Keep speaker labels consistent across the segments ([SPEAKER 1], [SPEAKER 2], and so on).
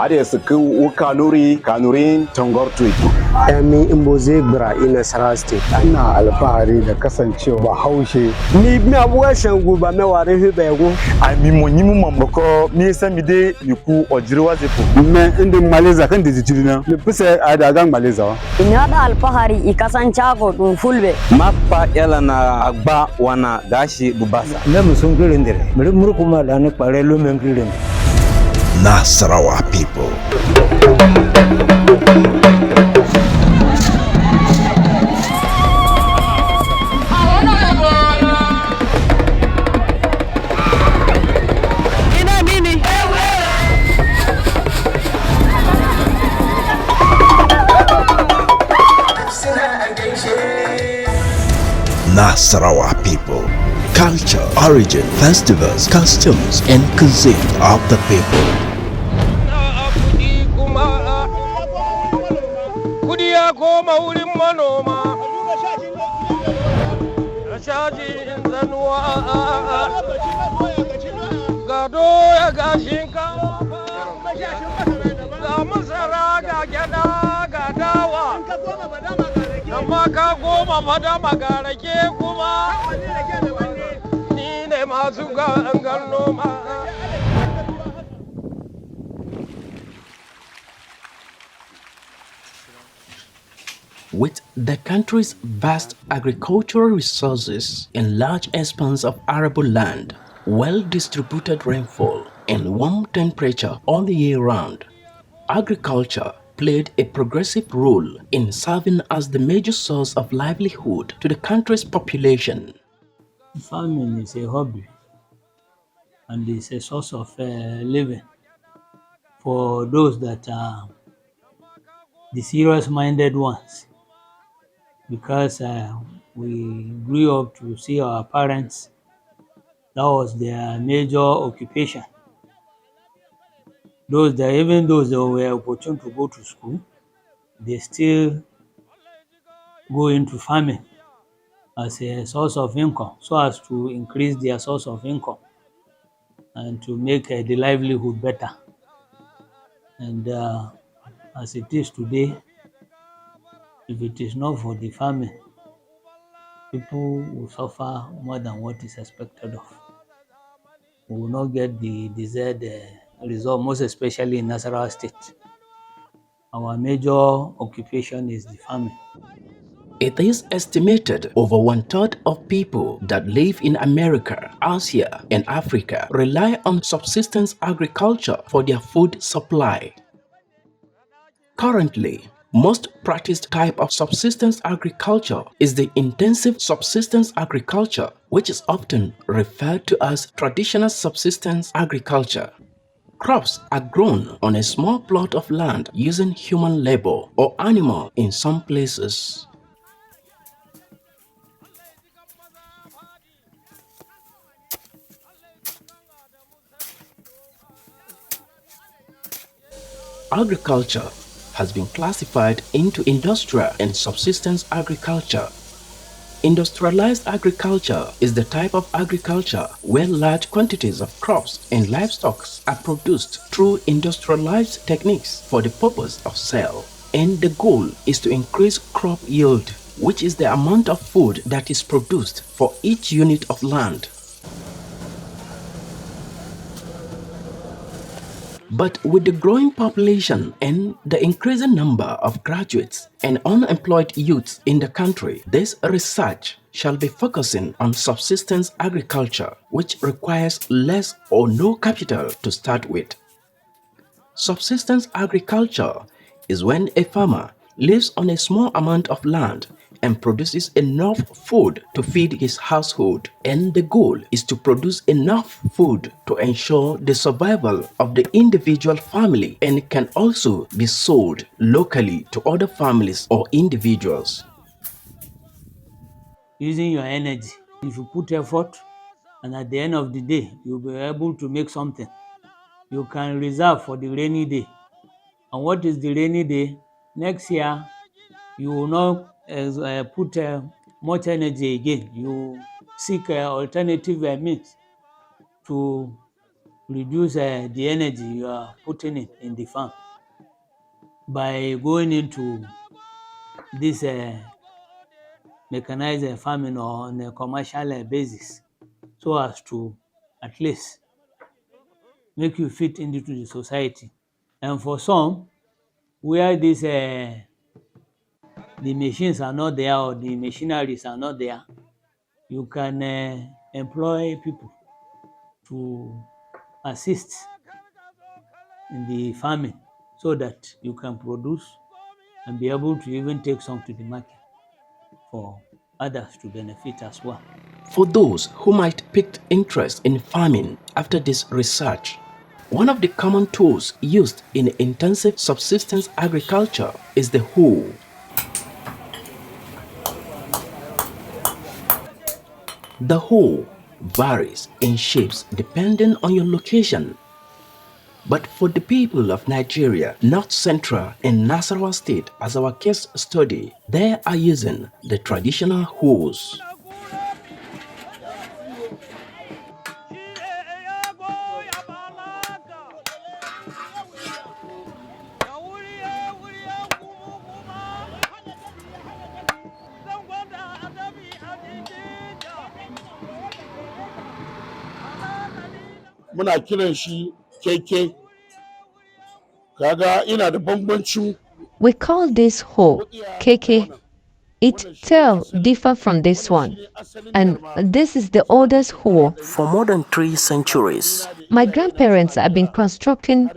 [SPEAKER 1] Ade suku kanurin tongortui.
[SPEAKER 2] Emi Imboze Gbra in Nasarawa State.
[SPEAKER 3] Ina alfahari da kasancewa Bahaushe.
[SPEAKER 2] Ni abuwa shangu ba meware hubego.
[SPEAKER 4] Ami monyimu mamboko mi semide yuku ojiriwa zepo.
[SPEAKER 3] Me indi Maleza kan dijitirina. Ni pise adagang Maleza.
[SPEAKER 5] Inyada alfahari ikasanchago dun fulbe.
[SPEAKER 6] Mapa yala na agba wana gashi bubasa.
[SPEAKER 2] Ne musungirindire. Murukuma la ne parelo mengirindire.
[SPEAKER 7] Nasarawa people. Nasarawa people. Culture, origin, festivals, customs, and cuisine of the people.
[SPEAKER 8] With the country's vast agricultural resources and large expanse of arable land, well-distributed rainfall, and warm temperature all the year round, agriculture played a progressive role in serving as the major source of livelihood to the country's population.
[SPEAKER 9] Farming is a hobby and it's a source of living for those that are the serious-minded ones, because we grew up to see our parents, that was their major occupation. Even those that were opportune to go to school, they still go into farming as a source of income, so as to increase their source of income and to make the livelihood better. And as it is today, if it is not for the farming, people will suffer more than what is expected of. We will not get the desired result, most especially in Nasarawa State. Our major occupation is the farming.
[SPEAKER 8] It is estimated over 1/3 of people that live in America, Asia, and Africa rely on subsistence agriculture for their food supply. Currently, most practiced type of subsistence agriculture is the intensive subsistence agriculture, which is often referred to as traditional subsistence agriculture. Crops are grown on a small plot of land using human labor or animal in some places. Agriculture has been classified into industrial and subsistence agriculture. Industrialized agriculture is the type of agriculture where large quantities of crops and livestock are produced through industrialized techniques for the purpose of sale. And the goal is to increase crop yield, which is the amount of food that is produced for each unit of land. But with the growing population and the increasing number of graduates and unemployed youths in the country, this research shall be focusing on subsistence agriculture, which requires less or no capital to start with. Subsistence agriculture is when a farmer lives on a small amount of land and produces enough food to feed his household, and the goal is to produce enough food to ensure the survival of the individual family, and can also be sold locally to other families or individuals.
[SPEAKER 9] Using your energy, if you put effort and at the end of the day you'll be able to make something, you can reserve for the rainy day. And what is the rainy day? Next year you will not put much energy again. You seek alternative means to reduce the energy you are putting in the farm by going into this mechanized farming or on a commercial basis, so as to at least make you fit into the society. And for some, where this the machines are not there or the machineries are not there, you can employ people to assist in the farming so that you can produce and be able to even take some to the market for others to benefit as well.
[SPEAKER 8] For those who might pick interest in farming after this research, one of the common tools used in intensive subsistence agriculture is the hoe. The hoe varies in shapes depending on your location. But for the people of Nigeria, North Central and Nasarawa State, as our case study, they are using the traditional hoes.
[SPEAKER 10] Muna kiran shi keke. Kaga ina da bambancin.
[SPEAKER 11] We call this hoe keke. Its tail differ from this one, and this is the oldest hoe.
[SPEAKER 8] For more than 3 centuries,
[SPEAKER 11] my grandparents have been constructing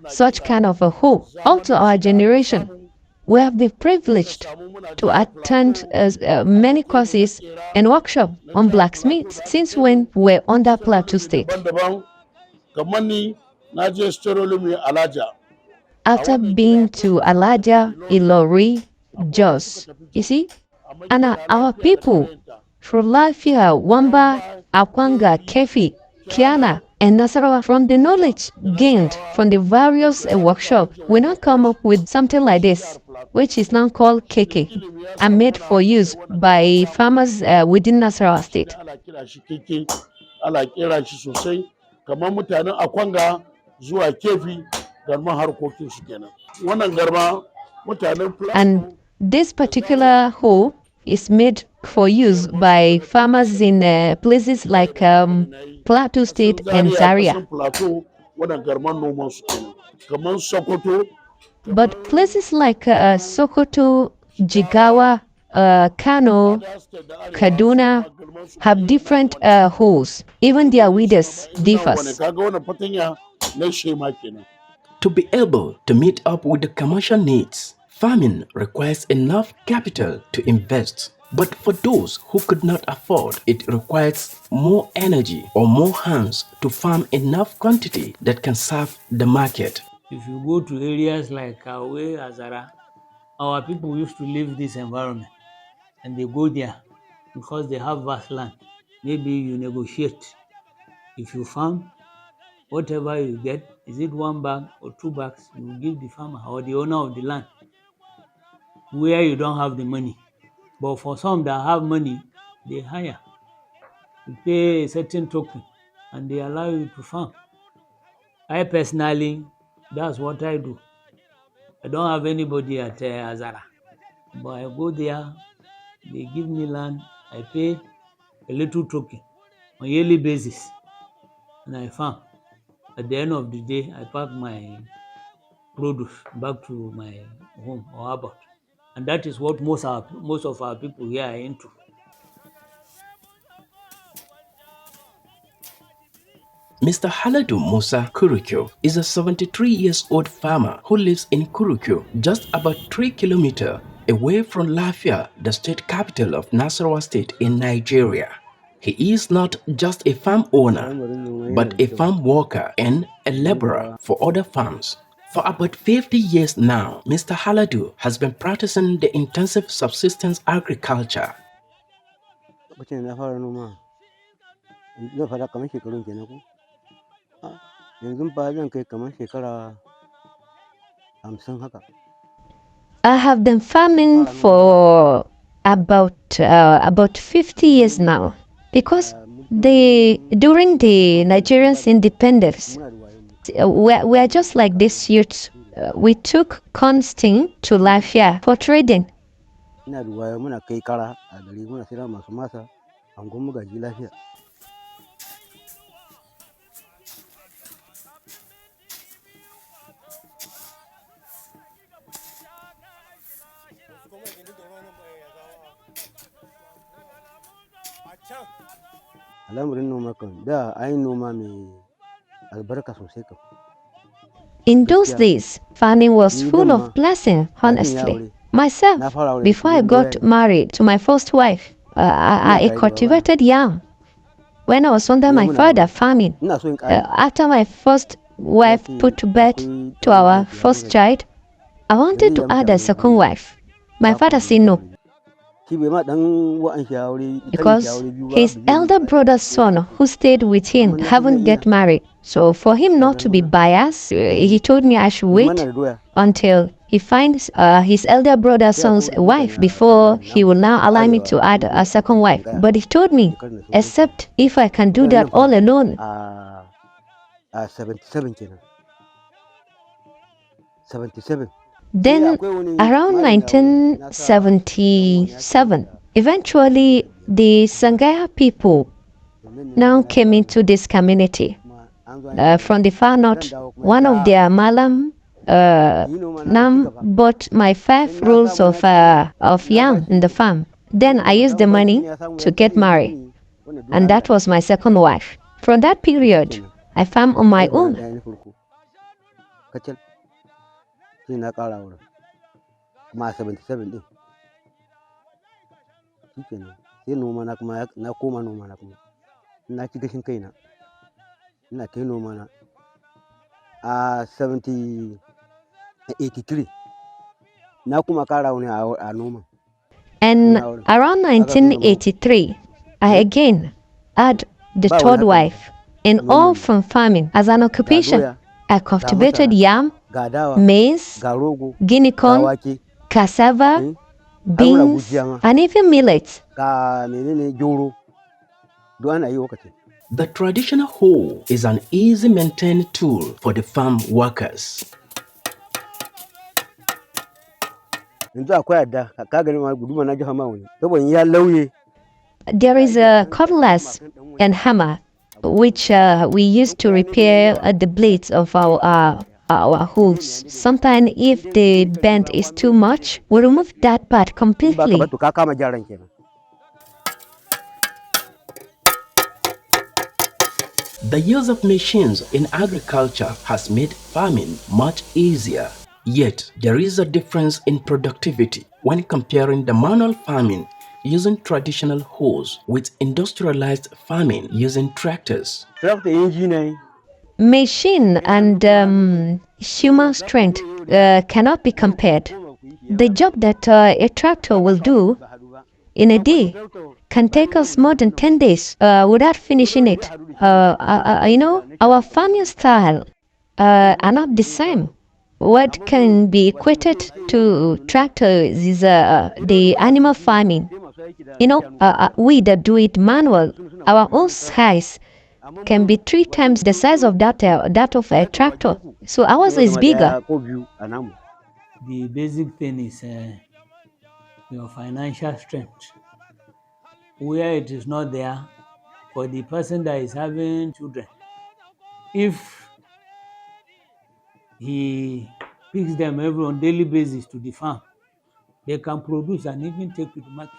[SPEAKER 11] such kind of a hoe. Also, our generation, we have been privileged to attend many courses and workshops on blacksmiths since when we were under Plateau State. After being to Alaja, Ilori, Jos, you see, and our people from Lafia, Wamba, Akwanga, Kefi, Kiana, and Nasarawa, from the knowledge gained from the various workshops, we now come up with something like this, which is now called keke, and made for use by farmers within Nasarawa State. And this particular hoe is made for use by farmers in places like Plateau State and Zaria. But places like Sokoto, Jigawa, Kano, Kaduna have different hoes. Even their weeders differs.
[SPEAKER 8] To be able to meet up with the commercial needs, farming requires enough capital to invest. But for those who could not afford, it requires more energy or more hands to farm enough quantity that can serve the market.
[SPEAKER 9] If you go to areas like Awe, Azara, our people used to live this environment, and they go there because they have vast land. Maybe you negotiate. If you farm, whatever you get, is it 1 bag or 2 bags, you give the farmer or the owner of the land where you don't have the money. But for some that have money, they hire. You pay a certain token and they allow you to farm. I personally, that's what I do. I don't have anybody at Azara, but I go there, they give me land, I pay a little token on a yearly basis, and I farm. At the end of the day, I pack my produce back to my home or about. And that is what most of our people here are into.
[SPEAKER 8] Mr. Haladu Musa Kurukyo is a 73-year-old farmer who lives in Kurukyo, just about 3 kilometers away from Lafia, the state capital of Nasarawa State in Nigeria. He is not just a farm owner, but a farm worker and a laborer for other farms. For about 50 years now, Mr. Haladu has been practicing the intensive subsistence agriculture.
[SPEAKER 11] I have been farming for about 50 years now, because during the Nigerian's independence, we are just like these youths. We took consting to Lafia for trading.
[SPEAKER 2] Ina da wayo muna kai kara a gari muna sira masu masa an gwamma gaji lafiya. Al'amarin noma kan da ai noma mai albarka sosai kan.
[SPEAKER 11] In those days, farming was full of blessing, honestly. Myself, before I got married to my first wife, I cultivated yam. When I was under my father farming, after my first wife put to bed to our first child, I wanted to add a second wife. My father said no, because his elder brother's son who stayed with him haven't get married. So for him not to be biased, he told me I should wait until he finds his elder brother's son's wife before he will now allow me to add a second wife. But he told me, except if I can do that all alone.
[SPEAKER 2] 77.
[SPEAKER 11] Then around 1977, eventually the Sangaya people now came into this community. From the far north, one of their Malam Nam bought my 5 rolls of yam in the farm. Then I used the money to get married, and that was my second wife. From that period, I farm on my own.
[SPEAKER 2] A 83
[SPEAKER 11] and around 1983 I again had the third wife, and all from farming as an occupation. I cultivated yam, maize, guinea corn, cassava, beans, and even millets.
[SPEAKER 8] The traditional hoe is an easy maintained tool for the farm workers.
[SPEAKER 11] There is a cutlass and hammer which we use to repair the blades of our hoes. Sometimes if the bend is too much, we remove that part completely.
[SPEAKER 8] The use of machines in agriculture has made farming much easier. Yet, there is a difference in productivity when comparing the manual farming using traditional hoes with industrialized farming using tractors.
[SPEAKER 11] Machine and human strength cannot be compared. The job that a tractor will do in a day can take us more than 10 days without finishing it. Our farming style are not the same. What can be equated to tractors is the animal farming. We that do it manual, our own size can be 3 times the size of that of a tractor. So ours is bigger.
[SPEAKER 9] The basic thing is your financial strength. Where it is not there, for the person that is having children, if he picks them on daily basis to the farm, they can produce and even take to the market.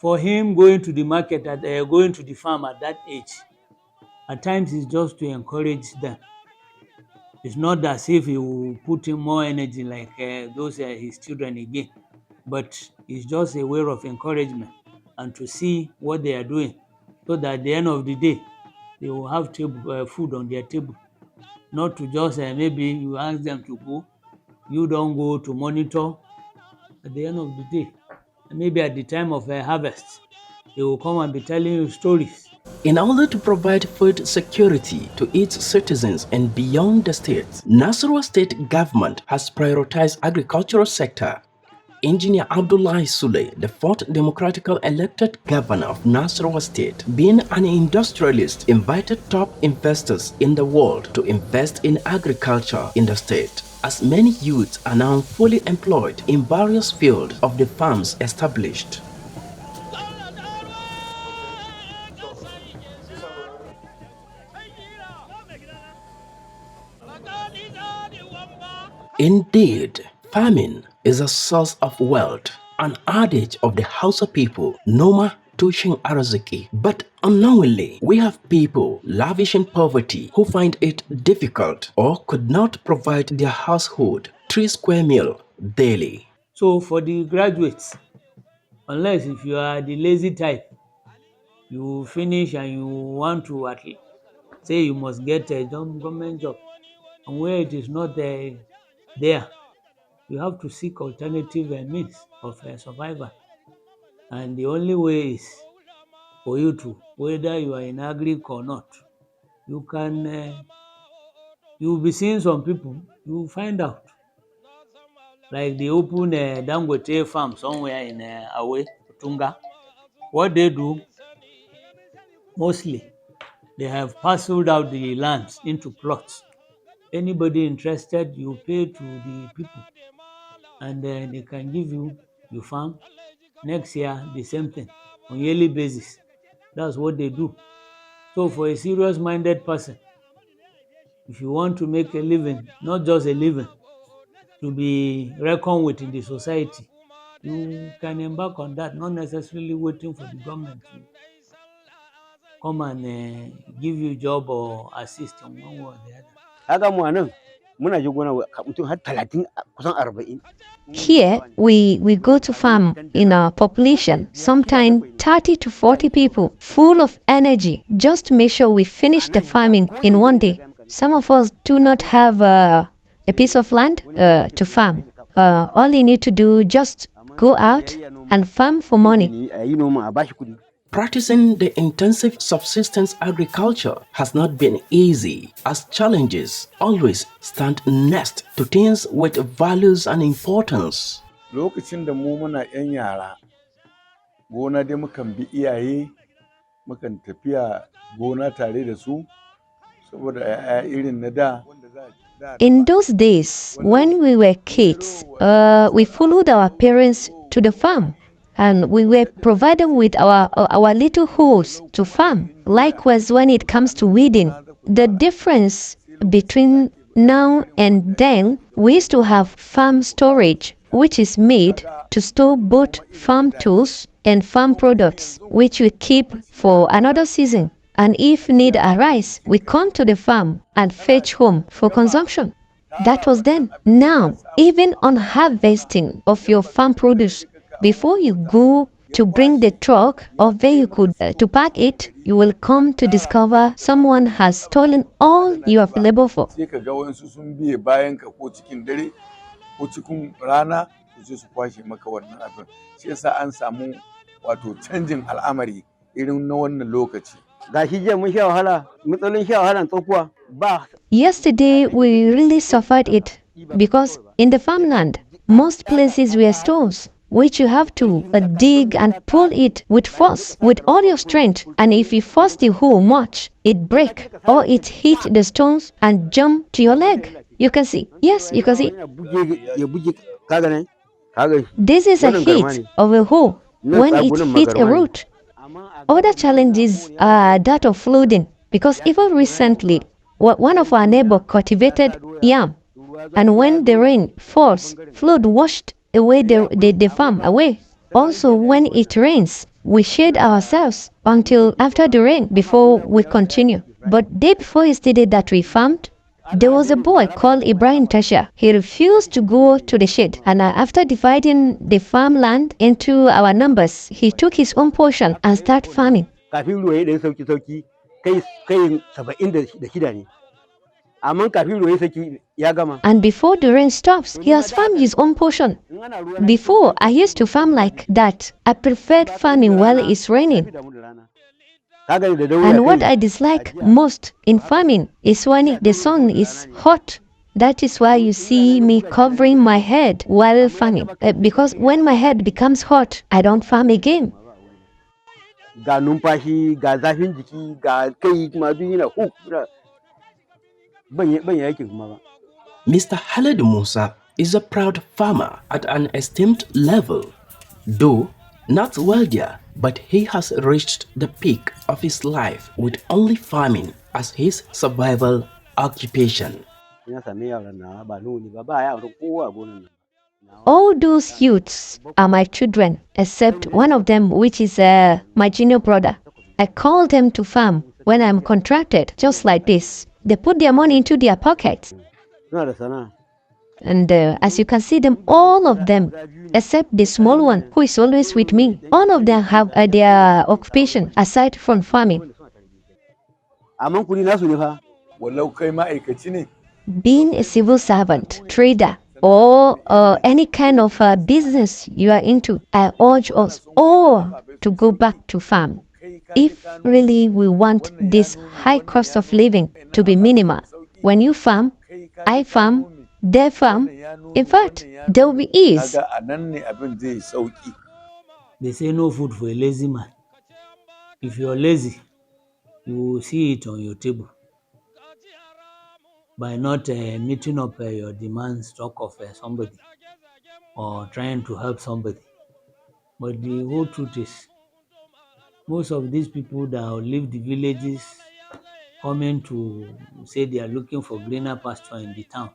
[SPEAKER 9] For him going to the market, going to the farm at that age, at times it's just to encourage them. It's not as if he will put in more energy like those his children again, but it's just a way of encouragement and to see what they are doing, so that at the end of the day, they will have food on their table. Not to just maybe you ask them to go, you don't go to monitor. At the end of the day, maybe at the time of harvest, they will come and be telling you stories.
[SPEAKER 8] In order to provide food security to its citizens and beyond the state, Nasarawa State government has prioritized agricultural sector. Engineer Abdullahi Sule, the fourth democratically elected governor of Nasarawa State, being an industrialist, invited top investors in the world to invest in agriculture in the state, as many youths are now fully employed in various fields of the farms established. Indeed, farming is a source of wealth, an adage of the Hausa people, Noma Tushin Arziki. But unknowingly, we have people lavishing poverty who find it difficult or could not provide their household 3 square meal daily.
[SPEAKER 9] So for the graduates, unless if you are the lazy type, you finish and you want to say you must get a government job, and where it is not there, you have to seek alternative means of survival. And the only way is for you to, whether you are in agric or not, you can, you'll be seeing some people, you find out. Like they open a Dangote farm somewhere in Awe, Tunga. What they do, mostly, they have parceled out the lands into plots. Anybody interested, you pay to the people, and they can give you your farm. Next year, the same thing on yearly basis. That's what they do. So for a serious-minded person, if you want to make a living, not just a living, to be reckoned with in the society, you can embark on that, not necessarily waiting for the government to come and give you a job or assist in one way or the other.
[SPEAKER 11] Here, we go to farm in our population, sometimes 30 to 40 people, full of energy, just to make sure we finish the farming in one day. Some of us do not have a piece of land to farm. All you need to do, just go out and farm for money.
[SPEAKER 8] Practicing the intensive subsistence agriculture has not been easy, as challenges always stand next to things with values and importance.
[SPEAKER 3] Lokacin da mu muna 'yan yara, gona dai mukan bi iyaye, mukan tafiya gona tare da su, saboda irin na da.
[SPEAKER 11] In those days, when we were kids, we followed our parents to the farm, and we were provided with our little holes to farm. Likewise, when it comes to weeding, the difference between now and then, we used to have farm storage, which is made to store both farm tools and farm products, which we keep for another season. And if need arise, we come to the farm and fetch home for consumption. That was then. Now, even on harvesting of your farm produce, before you go to bring the truck or vehicle to pack it, you will come to discover someone has stolen all you have labored for. Yesterday, we really suffered it because in the farmland, most places were stones, which you have to dig and pull it with force, with all your strength. And if you force the hoe much, it break or it hit the stones and jump to your leg. You can see. Yes, you can see. This is a hit of a hoe when it hit a root. Other challenges are that of flooding, because even recently, one of our neighbors cultivated yam, and when the rain falls, flood washed away the farm away. Also, when it rains, we shade ourselves until after the rain before we continue. But day before yesterday that we farmed, there was a boy called Ibrahim Tasha. He refused to go to the shade, and after dividing the farmland into our numbers, he took his own portion and started farming. And before the rain stops, he has farmed his own portion. Before, I used to farm like that. I preferred farming while it's raining. And what I dislike most in farming is when the sun is hot That is why you see me covering my head while farming. Because when my head becomes hot, I don't farm again.
[SPEAKER 2] Ga numfashi, ga zafin jiki, ga kai kuma duk yana ban yi aikin kuma ba.
[SPEAKER 8] Mr. Halid Musa is a proud farmer at an esteemed level. Though not wealthier, but he has reached the peak of his life with only farming as his survival occupation.
[SPEAKER 11] All those youths are my children, except one of them, which is my junior brother. I call them to farm when I'm contracted, just like this. They put their money into their pockets. And as you can see them, all of them, except the small one who is always with me, all of them have their occupation aside from farming. Being a civil servant, trader, or any kind of business you are into, I urge us all to go back to farm. If really we want this high cost of living to be minimal, when you farm, I farm, they farm, in fact, there will be ease.
[SPEAKER 9] They say no food for a lazy man. If you're lazy, you will see it on your table by not meeting up your demands, talk of somebody or trying to help somebody. But the whole truth is, most of these people that leave the villages coming to say they are looking for greener pasture in the town,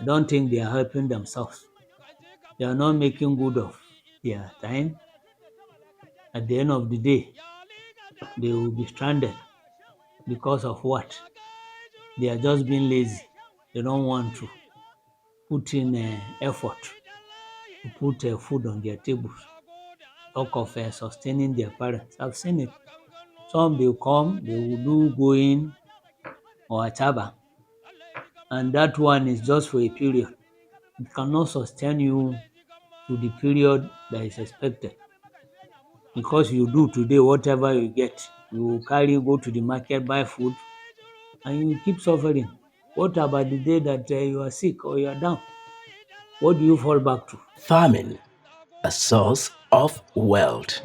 [SPEAKER 9] I don't think they are helping themselves. They are not making good of their time. At the end of the day, they will be stranded because of what? They are just being lazy. They don't want to put in effort to put food on their tables. Talk of sustaining their parents. I've seen it. Some they come, they will do going or achaba, and that one is just for a period. It cannot sustain you to the period that is expected. Because you do today whatever you get, you carry, go to the market, buy food, and you keep suffering. What about the day that you are sick or you are down? What do you fall back to?
[SPEAKER 8] Farming, a source of wealth.